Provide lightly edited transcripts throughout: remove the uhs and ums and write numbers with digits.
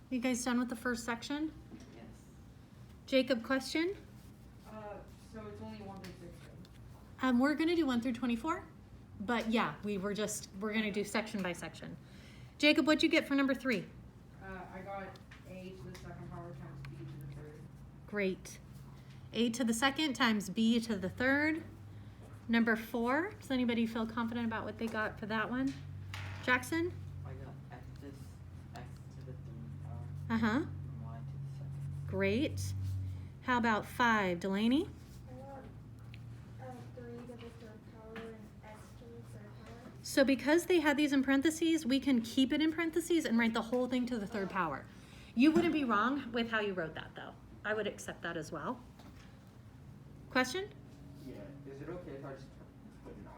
You guys done with the first section? Yes. Jacob, question? So it's only 1 through 16. We're gonna do 1 through 24, but yeah, we're gonna do section by section. Jacob, what'd you get for number 3? I got a to the second power times b to the third. Great. A to the second times b to the third. Number 4, does anybody feel confident about what they got for that one? Jackson? I got x to the third power Uh-huh. and y to the second. Great. How about 5, Delaney? I got 3 to the third power and s to the third power. So because they had these in parentheses, we can keep it in parentheses and write the whole thing to the third power. You wouldn't be wrong with how you wrote that, though. I would accept that as well. Question? Yeah, is it okay if I just put 9?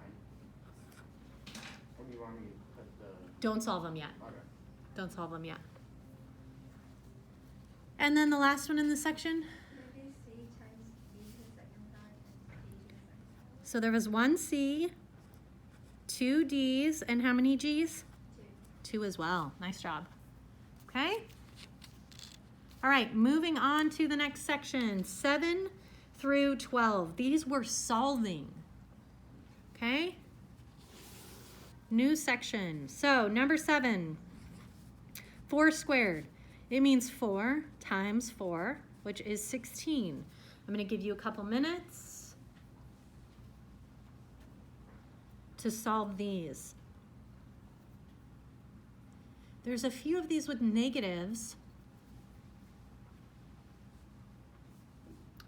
Or do you want me to put the... Don't solve them yet. Okay. Don't solve them yet. And then the last one in the section. Maybe c times b to the second power times d to the second power. So there was 1 C, 2 D's, and how many G's? 2 as well. Nice job. Okay? All right, moving on to the next section, 7 through 12. These were solving. Okay? New section. So number 7, 4 squared. It means 4 times 4, which is 16. I'm going to give you a couple minutes to solve these. There's a few of these with negatives,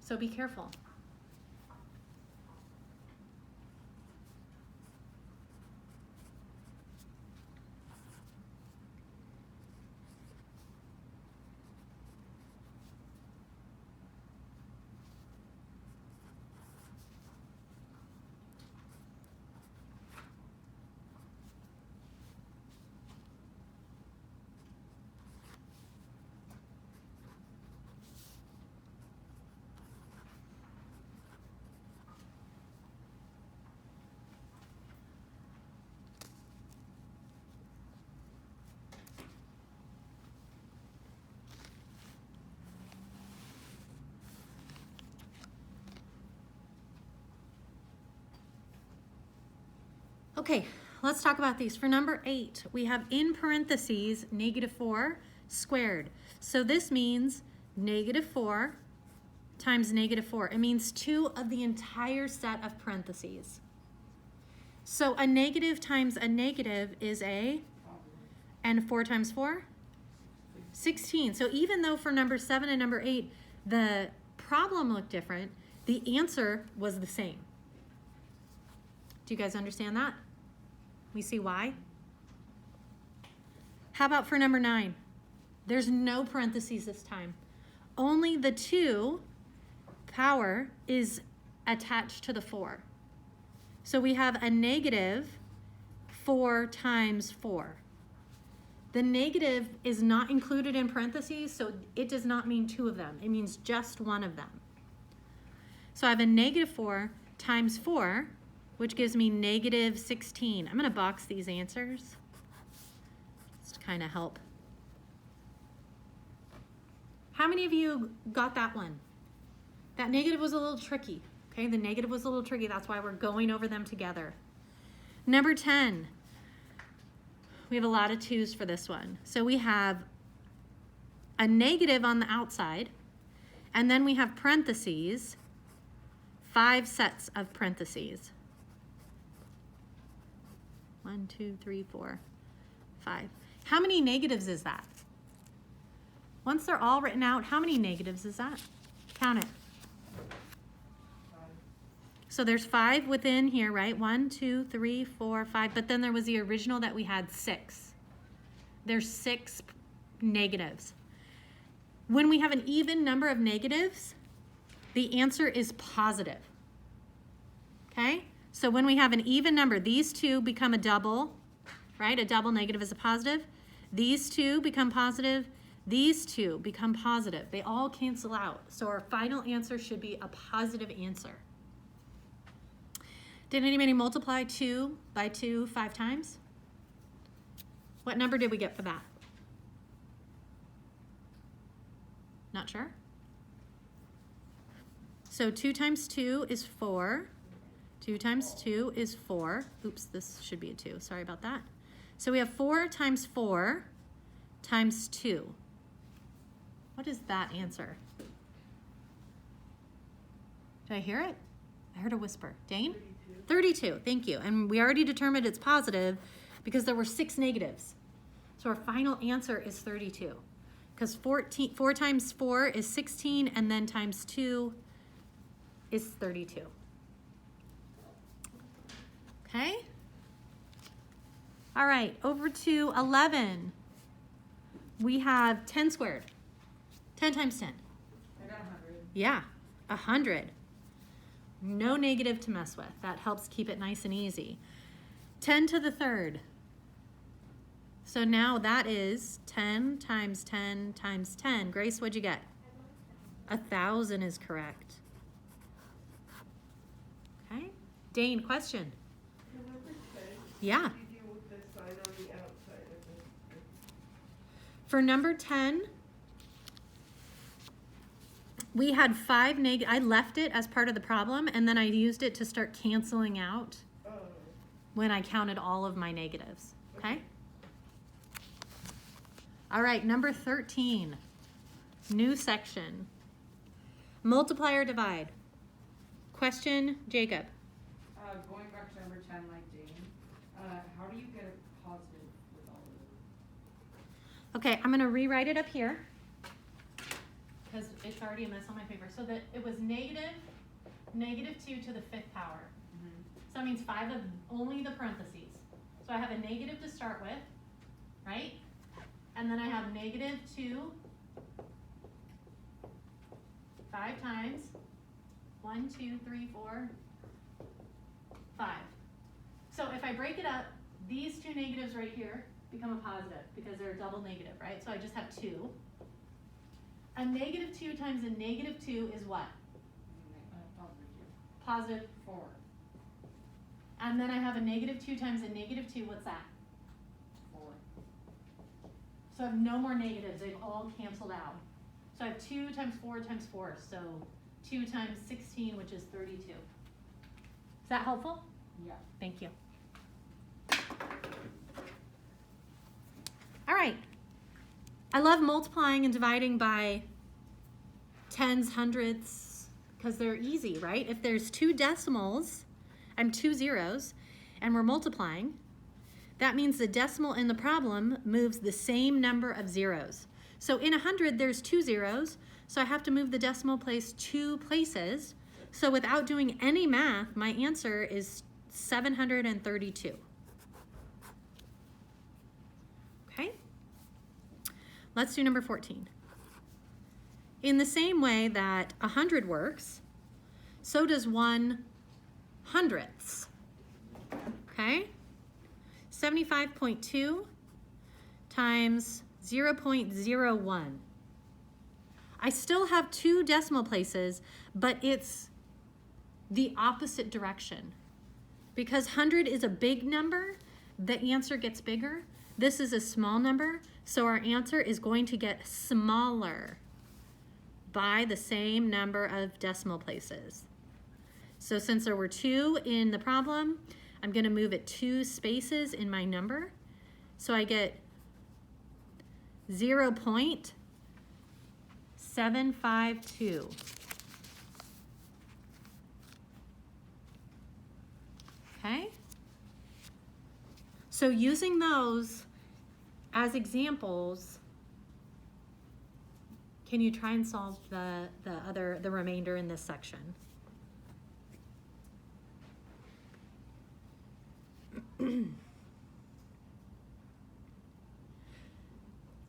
so be careful. Okay, let's talk about these. For number 8, we have in parentheses -4 squared. So this means -4 times -4. It means 2 of the entire set of parentheses. So a negative times a negative is a, and 4 times 4? 16. So even though for number 7 and number 8, the problem looked different, the answer was the same. Do you guys understand that? We see why? How about for number 9? There's no parentheses this time. Only the 2 power is attached to the 4. So we have a -4 times 4. The negative is not included in parentheses, so it does not mean 2 of them. It means just 1 of them. So I have a -4 times 4, which gives me -16. I'm going to box these answers just to kind of help. How many of you got that one? That negative was a little tricky. Okay, the negative was a little tricky. That's why we're going over them together. Number 10. We have a lot of 2's for this one. So we have a negative on the outside, and then we have parentheses, 5 sets of parentheses. 1, 2, 3, 4, 5. How many negatives is that? Once they're all written out, how many negatives is that? Count it. 5. So there's 5 within here, right? 1, 2, 3, 4, 5. But then there was the original that we had 6. There's 6 negatives. When we have an even number of negatives, the answer is positive. Okay? So when we have an even number, these 2 become a double, right? A double negative is a positive. These 2 become positive. These 2 become positive. They all cancel out. So our final answer should be a positive answer. Did anybody multiply 2 by 2 5 times? What number did we get for that? Not sure? So 2 times 2 is 4. 2 times 2 is 4. Oops, this should be a 2. Sorry about that. So we have 4 times 4 times 2. What is that answer? Did I hear it? I heard a whisper. Dane? 32. Thank you. And we already determined it's positive because there were 6 negatives. So our final answer is 32. Because 4 times 4 is 16, and then times 2 is 32. Okay? All right, over to 11. We have 10 squared. 10 times 10. I got 100. Yeah, 100. No negative to mess with. That helps keep it nice and easy. 10 to the third. So now that is 10 times 10 times 10. Grace, what'd you get? 1,000 is correct. Okay. Dane, question? Number 10, Yeah. what do you do with the sign on the outside of the? For number 10, we had 5 negative. I left it as part of the problem, and then I used it to start canceling out Oh, when I counted all of my negatives. Okay? All right, number 13, new section. Multiply or divide. Question, Jacob. Going back to number 10, like Jane, how do you get a positive with all of Okay, I'm gonna rewrite it up here because it's already a mess on my paper. So that it was negative 2 to the 5th power. So that means 5 of only the parentheses. So I have a negative to start with, right? And then I have negative 2 5 times 1, 2, 3, 4, 5. So if I break it up, these 2 negatives right here become a positive because they're a double negative, right? So I just have 2. A negative 2 times a negative 2 is what? Positive 4. And then I have a negative 2 times a negative 2, what's that? 4. So I have no more negatives, they've all canceled out. So I have 2 times 4 times 4, so 2 times 16, which is 32. Is that helpful? Yeah. Thank you. All right. I love multiplying and dividing by tens, hundredths, because they're easy, right? If there's 2 decimals, 2 zeros, and we're multiplying, that means the decimal in the problem moves the same number of zeros. So in 100, there's 2 zeros, so I have to move the decimal place 2 places. So without doing any math, my answer is 732. Okay? Let's do number 14. In the same way that 100 works, so does 1/100ths. Okay? 75.2 times 0.01. I still have 2 decimal places, but it's the opposite direction. Because 100 is a big number, the answer gets bigger. This is a small number, so our answer is going to get smaller by the same number of decimal places. So since there were 2 in the problem, I'm going to move it 2 spaces in my number. So I get 0.752. Okay? So using those as examples, can you try and solve the remainder in this section?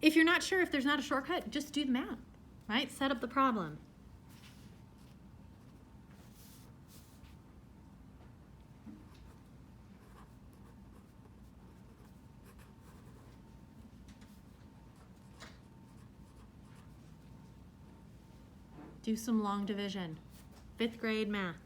If you're not sure if there's not a shortcut, just do the math, right? Set up the problem. Do some long division. 5th grade math.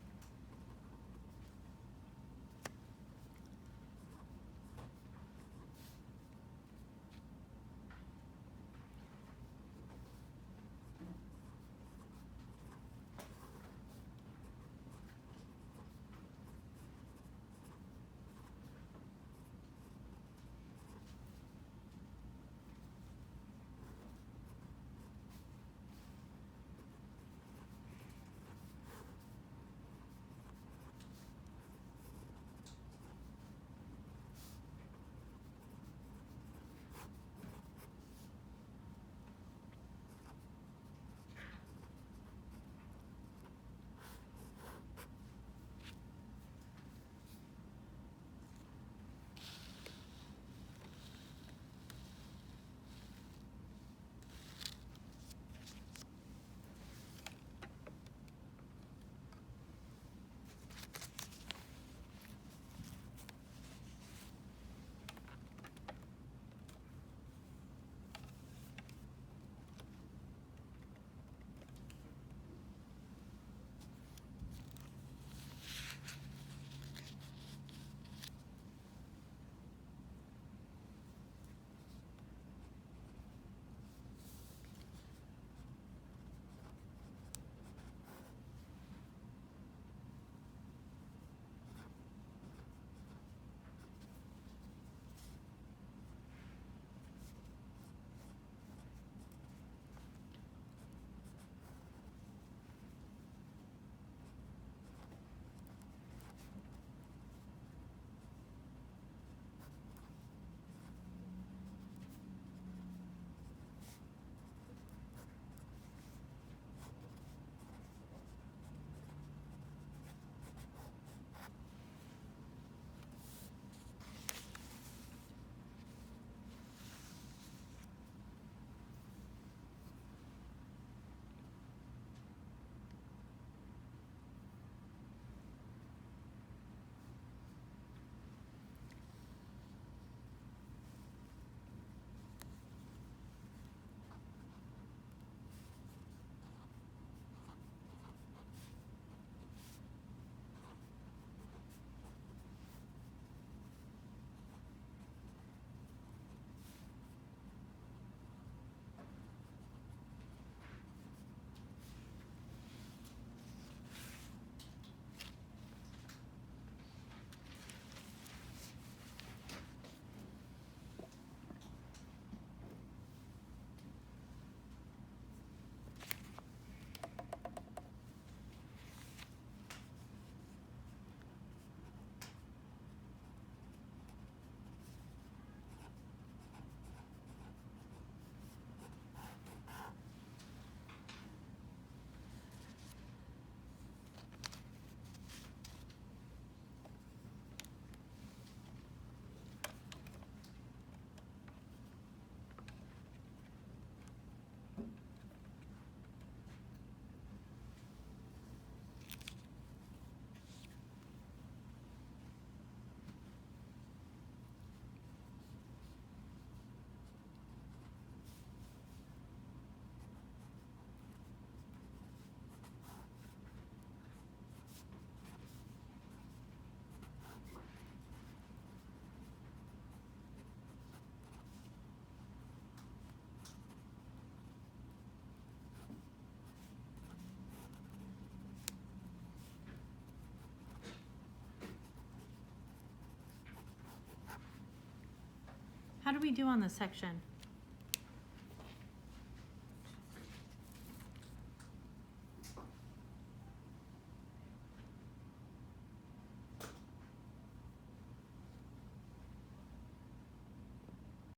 How do we do on this section?